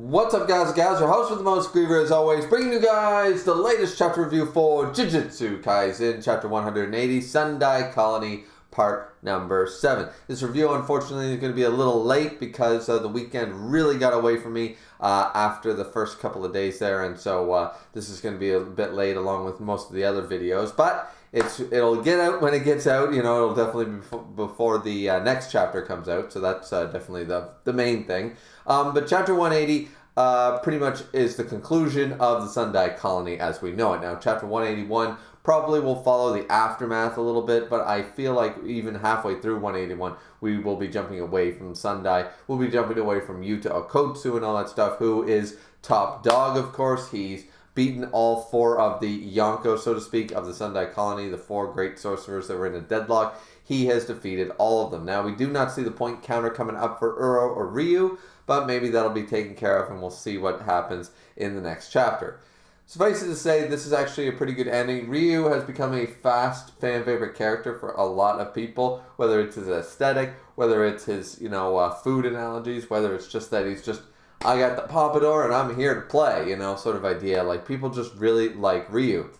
What's up, guys and gals? Your host with the most, Griever, as always, bringing you guys the latest chapter review for Jujustu Kaisen, chapter 180, Sendai Colony, part number 7. This review, unfortunately, is going to be a little late because the weekend really got away from me after the first couple of days there, and so this is going to be a bit late along with most of the other videos, but it'll get out when it gets out. You know, it'll definitely be before the next chapter comes out, so that's definitely the main thing. But chapter 180 pretty much is the conclusion of the Sendai Colony as we know it. Now, chapter 181 probably will follow the aftermath a little bit, but I feel like even halfway through 181, we will be jumping away from Sendai. We'll be jumping away from Yuta Okotsu and all that stuff, who is top dog, of course. He's beaten all 4 of the Yonko, so to speak, of the Sendai Colony, the 4 great sorcerers that were in a deadlock. He has defeated all of them. Now, we do not see the point counter coming up for Uro or Ryu, but maybe that'll be taken care of, and we'll see what happens in the next chapter. Suffice it to say, this is actually a pretty good ending. Ryu has become a fast fan favorite character for a lot of people, whether it's his aesthetic, whether it's his, food analogies, whether it's just that he's just, I got the pompadour and I'm here to play, sort of idea. Like, people just really like Ryu.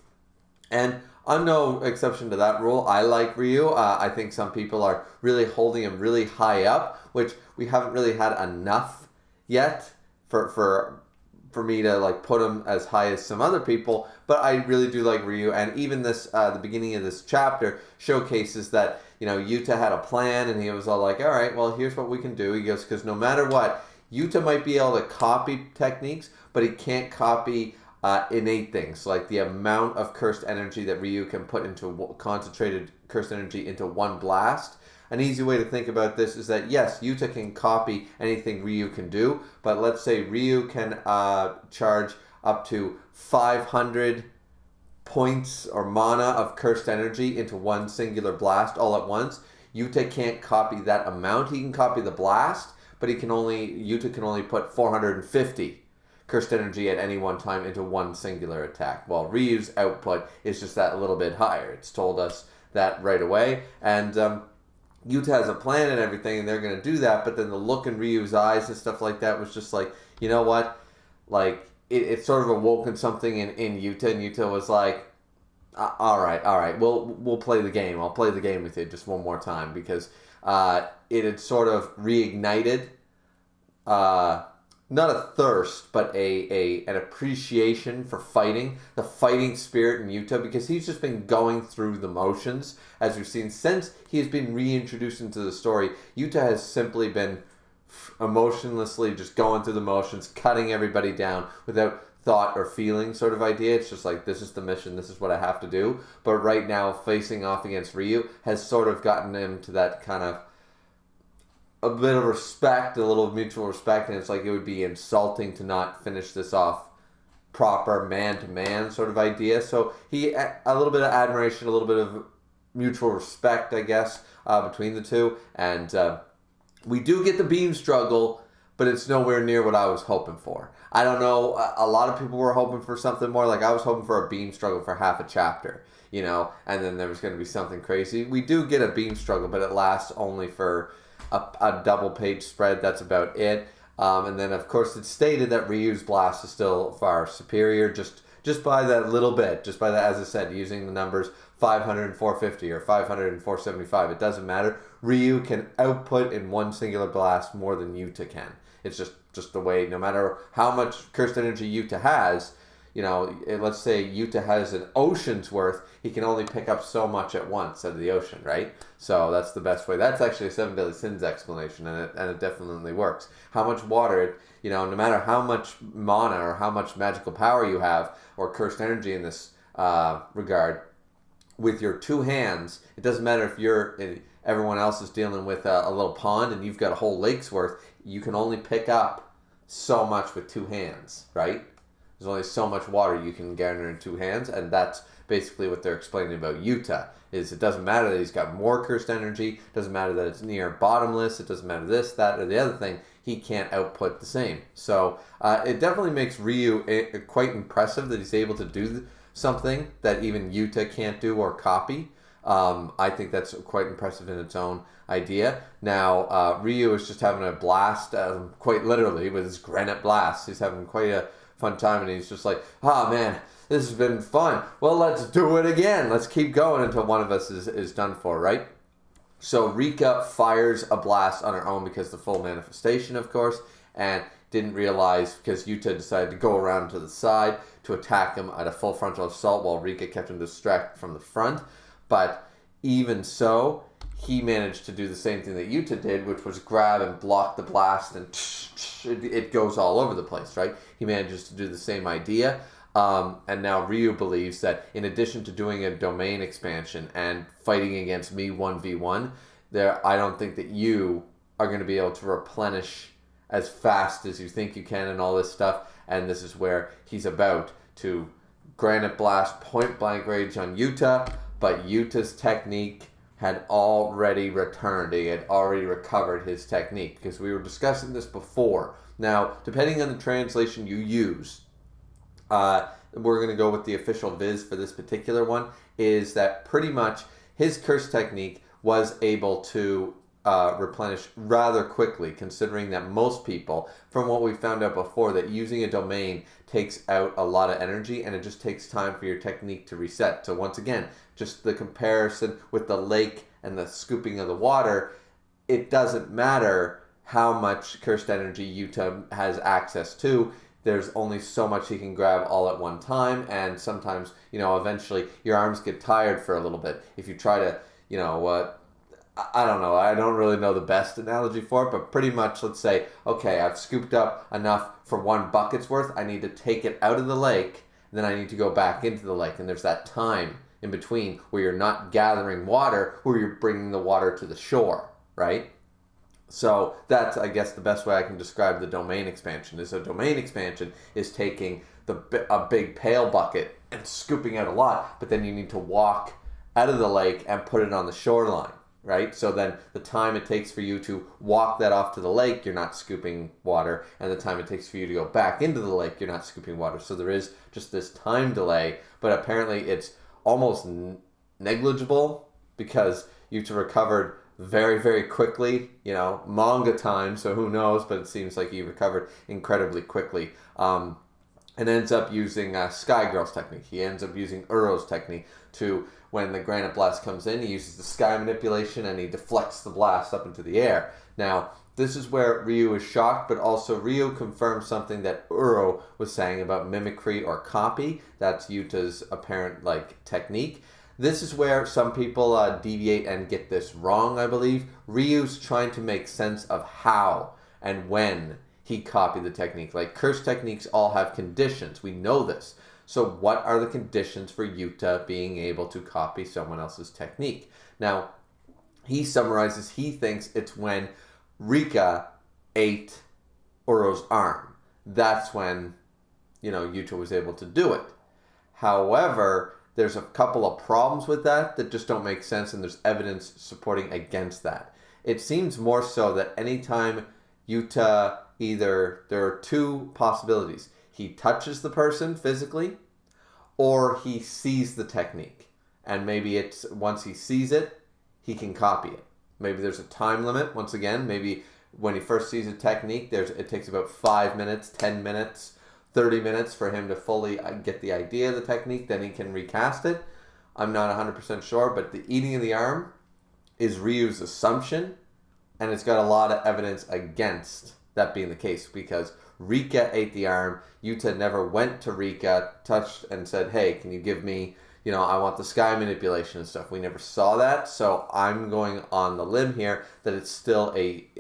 And I'm no exception to that rule. I like Ryu. I think some people are really holding him really high up, which we haven't really had enough yet for me to put him as high as some other people. But I really do like Ryu, and even this the beginning of this chapter showcases that Yuta had a plan, and he was all like, all right, well, here's what we can do. He goes, because no matter what, Yuta might be able to copy techniques, but he can't copy innate things, like the amount of cursed energy that Ryu can put into concentrated cursed energy into one blast. An easy way to think about this is that, yes, Yuta can copy anything Ryu can do, but let's say Ryu can charge up to 500 points or mana of cursed energy into one singular blast all at once. Yuta can't copy that amount. He can copy the blast, but Yuta can only put 450 cursed energy at any one time into one singular attack, while Ryu's output is just that little bit higher. It's told us that right away, and Yuta has a plan and everything, and they're going to do that, but then the look in Ryu's eyes and stuff like that was just like, you know what, it sort of awoken something in Yuta, and Yuta was like, all right, we'll play the game. I'll play the game with you just one more time, because it had sort of reignited not a thirst, but an appreciation for fighting, the fighting spirit in Yuta, because he's just been going through the motions, as we've seen since he has been reintroduced into the story. Yuta has simply been emotionlessly just going through the motions, cutting everybody down without thought or feeling sort of idea. It's just like, this is the mission, this is what I have to do. But right now, facing off against Ryu has sort of gotten him to that kind of a bit of respect, a little mutual respect, and it's like it would be insulting to not finish this off proper man-to-man sort of idea. So a little bit of admiration, a little bit of mutual respect, I guess, between the two. And we do get the beam struggle, but it's nowhere near what I was hoping for. I don't know, a lot of people were hoping for something more. Like, I was hoping for a beam struggle for half a chapter, and then there was going to be something crazy. We do get a beam struggle, but it lasts only for a double page spread. That's about it. And then, of course, it's stated that Ryu's blast is still far superior, just by that little bit, just by that, as I said, using the numbers 500 and 450 or 500 and 475. It doesn't matter. Ryu can output in one singular blast more than Yuta can. It's just the way, no matter how much cursed energy Yuta has, let's say Yuta has an ocean's worth, he can only pick up so much at once out of the ocean, right? So that's the best way. That's actually a 7 Deadly Sins explanation, and it definitely works. How much water, no matter how much mana or how much magical power you have or cursed energy in this regard, with your 2 hands, it doesn't matter if everyone else is dealing with a little pond and you've got a whole lake's worth, you can only pick up so much with 2 hands, right? There's only so much water you can garner in 2 hands, and that's basically what they're explaining about Yuta, is it doesn't matter that he's got more cursed energy, it doesn't matter that it's near bottomless, it doesn't matter this, that, or the other thing, he can't output the same. So it definitely makes Ryu quite impressive that he's able to do something that even Yuta can't do or copy. I think that's quite impressive in its own idea. Now, Ryu is just having a blast, quite literally, with his granite blast. He's having quite a fun time, and he's just like, man, this has been fun. Well, let's do it again. Let's keep going until one of us is done for, right? So Rika fires a blast on her own because the full manifestation, of course, and didn't realize because Yuta decided to go around to the side to attack him at a full frontal assault while Rika kept him distracted from the front. But even so, he managed to do the same thing that Yuta did, which was grab and block the blast, and it goes all over the place, right? He manages to do the same idea. And now Ryu believes that in addition to doing a domain expansion and fighting against me 1v1, I don't think that you are going to be able to replenish as fast as you think you can and all this stuff. And this is where he's about to granite blast point blank range on Yuta, but Yuta's technique had already returned. He had already recovered his technique, because we were discussing this before. Now, depending on the translation you use, we're going to go with the official viz for this particular one, is that pretty much his curse technique was able to replenish rather quickly, considering that most people, from what we found out before, that using a domain takes out a lot of energy and it just takes time for your technique to reset. So once again, just the comparison with the lake and the scooping of the water, it doesn't matter how much cursed energy Yuta has access to. There's only so much he can grab all at one time, and sometimes, eventually your arms get tired for a little bit. If you try to, I don't know, I don't really know the best analogy for it, but pretty much, let's say, okay, I've scooped up enough for one bucket's worth, I need to take it out of the lake, and then I need to go back into the lake, and there's that time in between where you're not gathering water, where you're bringing the water to the shore, right? So that's, I guess, the best way I can describe the domain expansion. Is a domain expansion is taking a big pail bucket and scooping out a lot, but then you need to walk out of the lake and put it on the shoreline, right? So then the time it takes for you to walk that off to the lake, you're not scooping water, and the time it takes for you to go back into the lake, you're not scooping water. So there is just this time delay, but apparently it's almost negligible, because Yuta recovered very, very quickly, manga time, so who knows, but it seems like he recovered incredibly quickly, and ends up using Sky Girl's technique. He ends up using Uro's technique to, when the granite blast comes in, he uses the sky manipulation and he deflects the blast up into the air. Now, this is where Ryu is shocked, but also Ryu confirms something that Uro was saying about mimicry or copy. That's Yuta's apparent, technique. This is where some people deviate and get this wrong, I believe. Ryu's trying to make sense of how and when he copied the technique. Curse techniques all have conditions. We know this. So what are the conditions for Yuta being able to copy someone else's technique? Now, he summarizes, he thinks it's when Rika ate Uro's arm. That's when, Yuta was able to do it. However, there's a couple of problems with that just don't make sense, and there's evidence supporting against that. It seems more so that anytime Yuta there are two possibilities. He touches the person physically, or he sees the technique. And maybe it's once he sees it, he can copy it. Maybe there's a time limit. Once again, maybe when he first sees a technique, it takes about 5 minutes, 10 minutes, 30 minutes for him to fully get the idea of the technique, then he can recast it. I'm not 100% sure, but the eating of the arm is Ryu's assumption, and it's got a lot of evidence against that being the case, because Rika ate the arm. Yuta never went to Rika, touched, and said, hey, can you give me, I want the sky manipulation and stuff. We never saw that, so I'm going on the limb here that it's still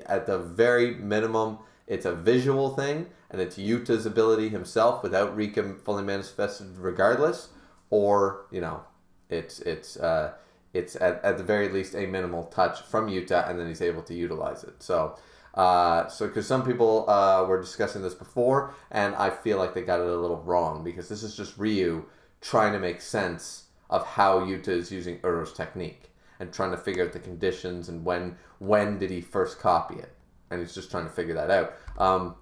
at the very minimum, it's a visual thing, and it's Yuta's ability himself without Rika fully manifested regardless, or, it's at the very least a minimal touch from Yuta, and then he's able to utilize it. So because some people were discussing this before, and I feel like they got it a little wrong, because this is just Ryu trying to make sense of how Yuta is using Uro's technique, and trying to figure out the conditions, and when did he first copy it, and he's just trying to figure that out.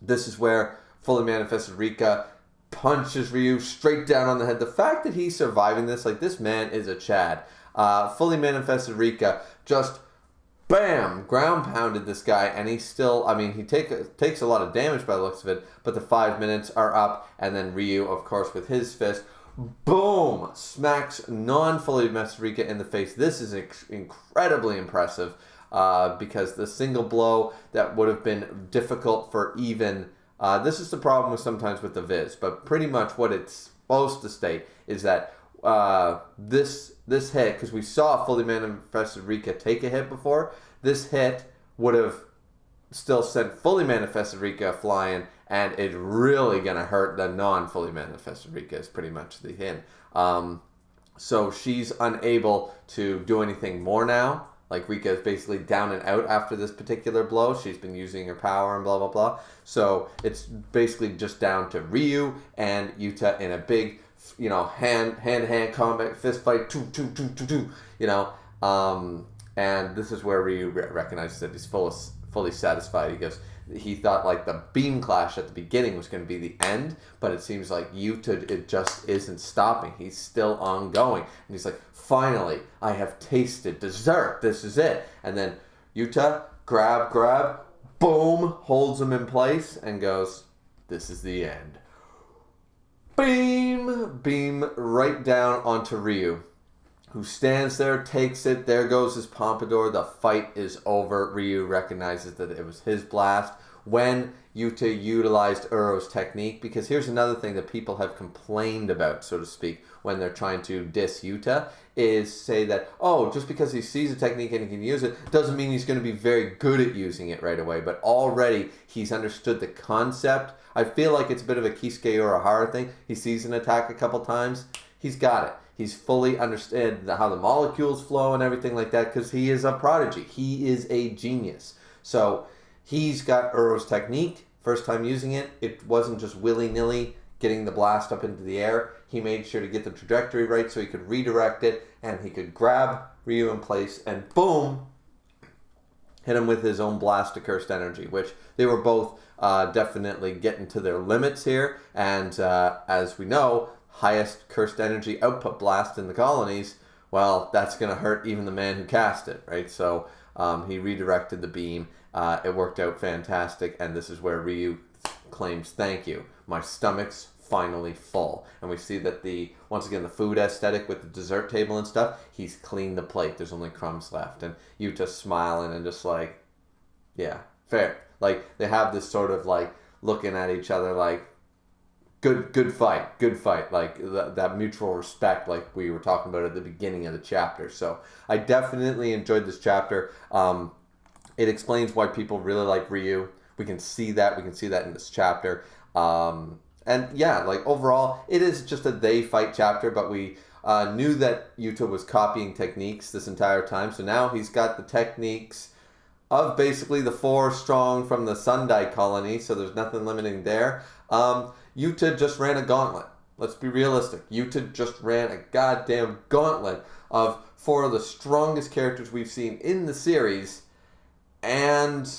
This is where fully manifested Rika punches Ryu straight down on the head. The fact that he's surviving this, this man is a Chad. Fully manifested Rika just bam, ground pounded this guy, and he still, I mean, he takes a lot of damage by the looks of it, but the 5 minutes are up, and then Ryu, of course, with his fist, boom, smacks non-fully manifested Rika in the face. This is incredibly impressive, because the single blow that would have been difficult for even, this is the problem with sometimes with the Viz, but pretty much what it's supposed to state is that this hit, because we saw fully manifested Rika take a hit before, this hit would have still sent fully manifested Rika flying, and it's really going to hurt the non-fully manifested Rika is pretty much the hint. So she's unable to do anything more now. Like, Rika is basically down and out after this particular blow. She's been using her power and blah, blah, blah. So it's basically just down to Ryu and Yuta in a big, hand-to-hand combat fist fight, and this is where Ryu recognizes that he's fully satisfied. He thought like the beam clash at the beginning was going to be the end, but it seems like Yuta, it just isn't stopping. He's still ongoing, and he's like, finally, I have tasted dessert. This is it. And then Yuta, grab, boom, holds him in place and goes, this is the end. Beam right down onto Ryu, who stands there, takes it. There goes his pompadour. The fight is over. Ryu recognizes that it was his blast. When Yuta utilized Uro's technique, because here's another thing that people have complained about, so to speak, when they're trying to diss Yuta, is say that, oh, just because he sees a technique and he can use it, doesn't mean he's going to be very good at using it right away. But already he's understood the concept. I feel like it's a bit of a Kisuke Urahara thing. He sees an attack a couple times. He's got it. He's fully understood how the molecules flow and everything like that, because he is a prodigy. He is a genius. So he's got Uro's technique. First time using it, it wasn't just willy-nilly getting the blast up into the air. He made sure to get the trajectory right so he could redirect it, and he could grab Ryu in place and boom, hit him with his own blast of cursed energy, which they were both definitely getting to their limits here. And as we know, highest cursed energy output blast in the colonies, well, that's going to hurt even the man who cast it, right? So he redirected the beam. It worked out fantastic, and this is where Ryu claims, thank you. My stomach's finally full. And we see that once again, the food aesthetic with the dessert table and stuff, he's cleaned the plate. There's only crumbs left. And Yuta's smiling and just like, yeah, fair. Like, they have this sort of like looking at each other like, good fight. Like that mutual respect like we were talking about at the beginning of the chapter. So I definitely enjoyed this chapter. It explains why people really like Ryu. We can see that in this chapter. And yeah, like overall, it is just a they fight chapter, but we knew that Yuta was copying techniques this entire time. So now he's got the techniques of basically the 4 strong from the Sendai colony, so there's nothing limiting there. Yuta just ran a gauntlet. Let's be realistic. Yuta just ran a goddamn gauntlet of 4 of the strongest characters we've seen in the series, and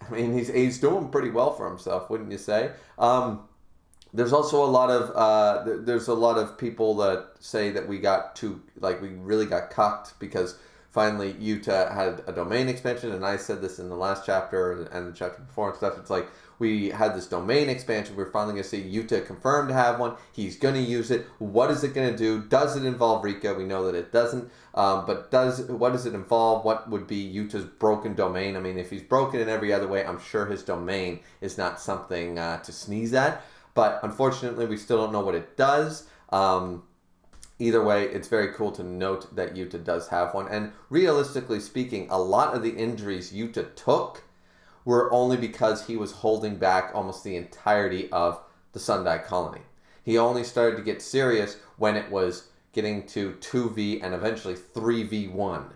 I mean, he's doing pretty well for himself, wouldn't you say? There's also a lot of people that say that we really got cucked because finally Yuta had a domain expansion, and I said this in the last chapter and the chapter before and stuff. It's like we had this domain expansion. We're finally going to see Yuta confirmed to have one. He's going to use it. What is it going to do? Does it involve Rika? We know that it doesn't. But what does it involve? What would be Yuta's broken domain? I mean, if he's broken in every other way, I'm sure his domain is not something to sneeze at. But unfortunately, we still don't know what it does. Either way, it's very cool to note that Yuta does have one. And realistically speaking, a lot of the injuries Yuta took were only because he was holding back almost the entirety of the Sendai colony. He only started to get serious when it was getting to 2v and eventually 3v1.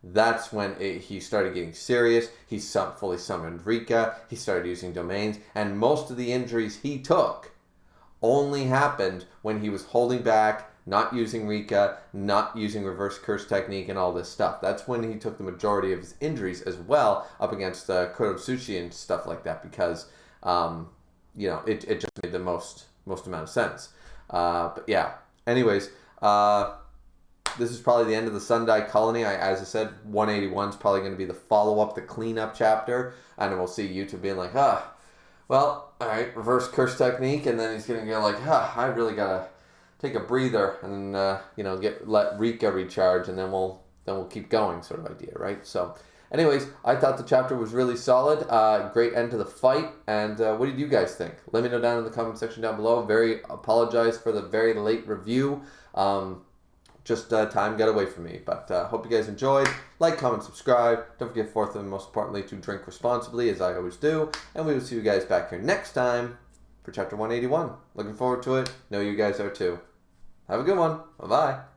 That's when he started getting serious. He fully summoned Rika. He started using domains. And most of the injuries he took only happened when he was holding back, not using Rika, not using reverse curse technique and all this stuff. That's when he took the majority of his injuries as well up against Kurotsuchi and stuff like that, because it just made the most amount of sense. But yeah, anyways, this is probably the end of the Sendai colony. As I said, 181 is probably going to be the follow-up, the cleanup chapter. And then we'll see Yuta being like, well, all right, reverse curse technique. And then he's going to go like, I really got to take a breather and, let Rika recharge. And then we'll keep going sort of idea, right? So anyways, I thought the chapter was really solid. Great end to the fight. And what did you guys think? Let me know down in the comment section down below. Apologize for the very late review. Just time got away from me. But hope you guys enjoyed. Like, comment, subscribe. Don't forget, fourth and most importantly, to drink responsibly, as I always do. And we will see you guys back here next time for chapter 181. Looking forward to it. Know you guys are too. Have a good one. Bye-bye.